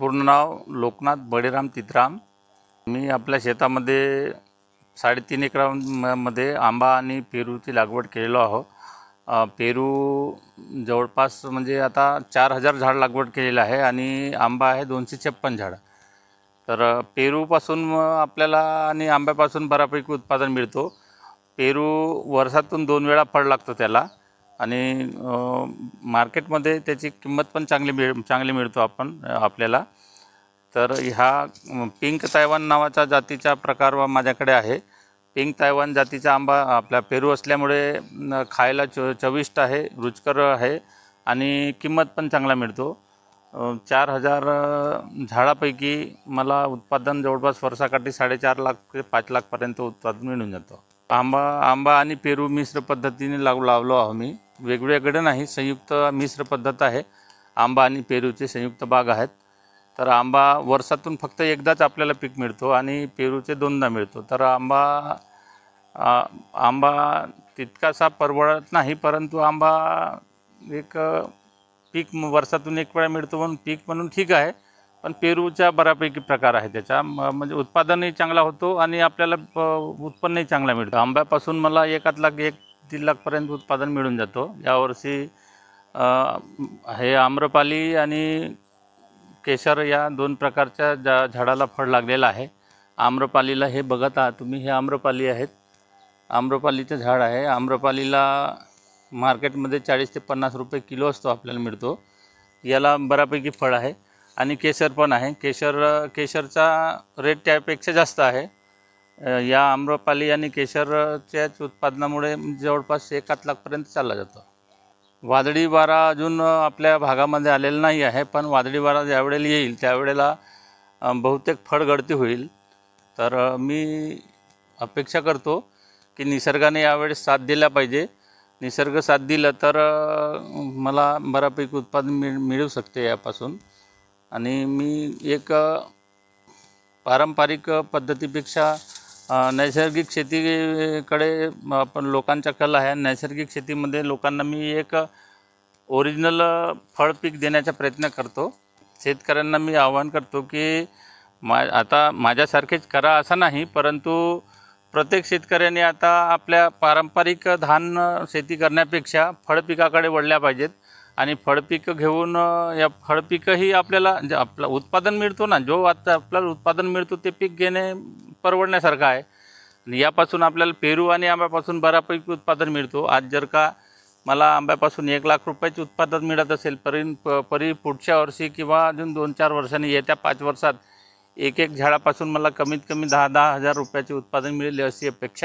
पूर्ण नाव लोकनाथ बळीराम तित्राम। मी आपल्या शेतामध्ये 3.5 एकरामध्ये आंबा आणि पेरूची लागवड केलेलो आहो। पेरू जवळपास म्हणजे आता 4000 झाड लागवड केलेलं आहे आणि आंबा आहे 256 झाड। तर पेरूपासून आपल्याला आणि आंब्यापासून बऱ्यापैकी उत्पादन मिळतो। पेरू वर्षातून 2 वेळा फळ लागतं त्याला आणि मार्केटमध्ये त्याची किंमत पण चांगली मिळतो आपल्याला। तर ह्या पिंक तायवान नावाच्या जातीचा प्रकार माझ्याकडे आहे। पिंक तायवान जातीचा आंबा आपला पेरू असल्यामुळे खायला चविष्ट आहे, रुचकर आहे आणि किंमत पण चांगला मिळतो। 4000 झाडापैकी मला उत्पादन जवळपास वर्षाकाठी 4.5 लाख ते 5 लाख पर्यंत उत्पादन मिळून जातं। आंबा आणि पेरू मिश्र पद्धतीने लावलो आहो मी, वेगवेगळे नाही, संयुक्त मिश्र पद्धत आहे। आंबा आणि पेरूचे संयुक्त बाग आहेत। तर आंबा वर्षातून फक्त एकदाच आपल्याला पीक मिळतो आणि पेरूचे 2दा मिळतो। तर आंबा तितकासा परवडत नाही, परंतु आंबा एक पीक वर्षातून एक वेळा मिळतो म्हणून पीक म्हणून ठीक आहे। पण पेरूचा बऱ्यापैकी प्रकार आहे, त्याचा म्हणजे उत्पादनही चांगला होतो आणि आपल्याला उत्पन्नही चांगला मिळतं। आंब्यापासून मला 1 लाख 1-3 लाख पर्यंत उत्पादन मिळून जातो। यावर्षी हे आम्रपाली आणि केशर या 2 प्रकारच्या झाडाला फळ लागलेलं आहे। आम्रपालीला हे बघत आहात तुम्ही, हे आम्रपाली आहेत, आम्रपालीचं झाड आहे। आम्रपालीला मार्केटमध्ये 40 ते 50 रुपये किलो असतो आपल्याला मिळतो। याला बऱ्यापैकी फळ आहे आणि केशर पण आहे। केशरचा रेट त्यापेक्षा जास्त आहे। या आम्रपाली आणि केशरच्याच उत्पादनामुळे जवळपास 1 लाखपर्यंत चालला जातो। वादळी वारा अजून आपल्या भागामध्ये आलेला नाही आहे, पण वादळी वारा ज्यावेळेला येईल त्यावेळेला बहुतेक फळगळती होईल। तर मी अपेक्षा करतो की निसर्गाने यावेळेस साथ दिला पाहिजे। निसर्ग साथ दिला तर मला बऱ्यापैकी उत्पादन मिळू शकते यापासून। आणि मी एक पारंपरिक पद्धतीपेक्षा नैसर्गिक शेतीकडे आपण लोकांचा कल आहे। नैसर्गिक शेतीमध्ये लोकांना मी एक ओरिजिनल फळ पीक देण्याचा प्रयत्न करतो। शेतकऱ्यांना मी आवाहन करतो की आता माझ्यासारखेच करा असं नाही, परंतु प्रत्येक शेतकऱ्याने आता आपल्या पारंपरिक धान शेती करण्यापेक्षा फळपिकाकडे वळल्या पाहिजेत आणि फळपिकं घेऊन या फळपिकंही आपल्याला आपलं उत्पादन मिळतो ना, जो आता आपल्याला उत्पादन मिळतो ते पीक घेणे परवडण्यासारखं आहे। आणि यापासून आपल्याला पेरू आणि आंब्यापासून बऱ्यापैकी उत्पादन मिळतो। आज जर का मला आंब्यापासून 1 लाख रुपयाचे उत्पादन मिळत असेल, परी पुढच्या वर्षी किंवा अजून 2-4 वर्षांनी येत्या 5 वर्षात एक झाडापासून मला कमीत कमी 10,000 रुपयाचे उत्पादन मिळेल अशी अपेक्षा